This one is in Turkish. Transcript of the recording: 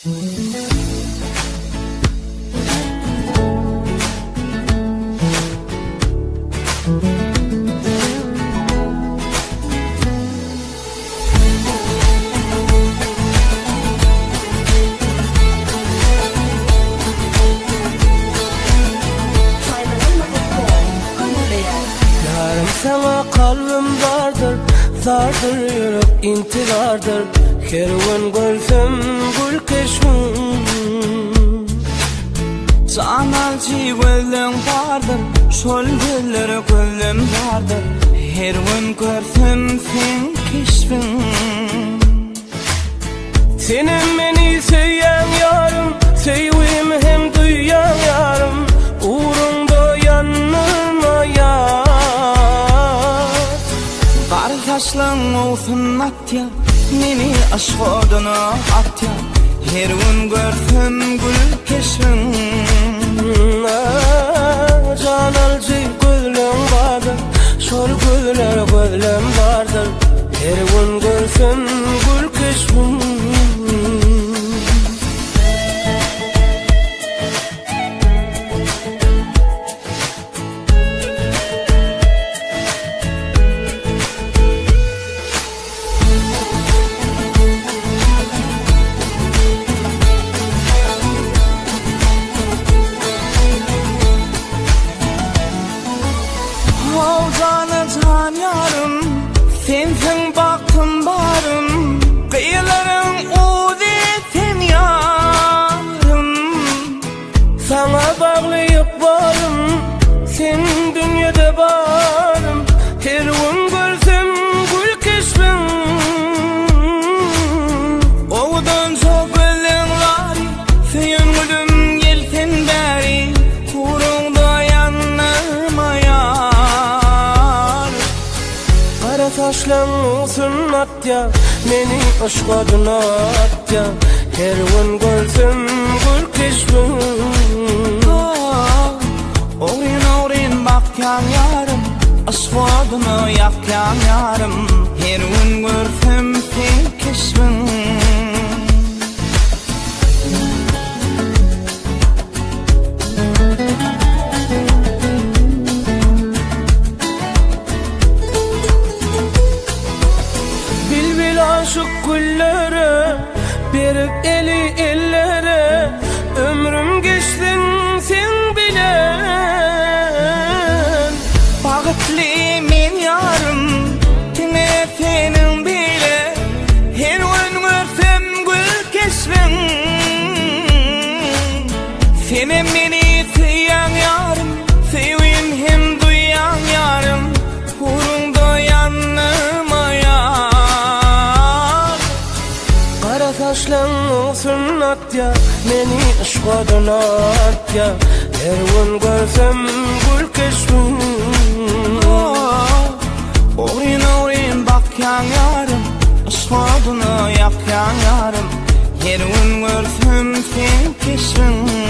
Sana kalbim vardır, zardır yürek intihardır. Kervan görsem gül keşfim. Canalcı gülüm vardır, şol güller gülüm vardır. Her gün görsem sen keşfim. Senin beni sevyen yarım, sevim hem duyan yarım. Uğrunda yanıma yar. Kardeşlerin olsun atya, meni aşk oduna atya. Her gün görsem gül keşfim. Canalcı gülüm vardır, şol güller gülüm vardır. Her gün görsem gül keşfim. Can yarım, sensin baktım barım. Kıyıların uzi sen yarım. Sana bağlayıp varım, sen dünyada varım. Her gün görsem gül keşfim. Oğudan çok gülün var, senin gülüm gelsin beri. Uğrunda yanıma yar. Saçlan olsun atya, meni aşk adına atya. Her gün görsem gül keşfim. Oğrin oğrin bakyan yarım, aşk adına yakyan yarım. Her gün görsem sen keşfim. Aşık güllere, berip eli ellere. Ömrüm geçtin sen bilen. Bağıtlı men yarım, kime senin bile. Her gün görsem gül keşfim. Senin beni seyen yarım, sevim hem duyan yarım. Uğrunda yanıma yar. Saçlan olsun atya, meni aşk adına atya. Her gün görsem gül keşfim. Oğrin oğrin bakyan yarım, aşk adına yakyan yarım. Her gün görsem sen keşfim.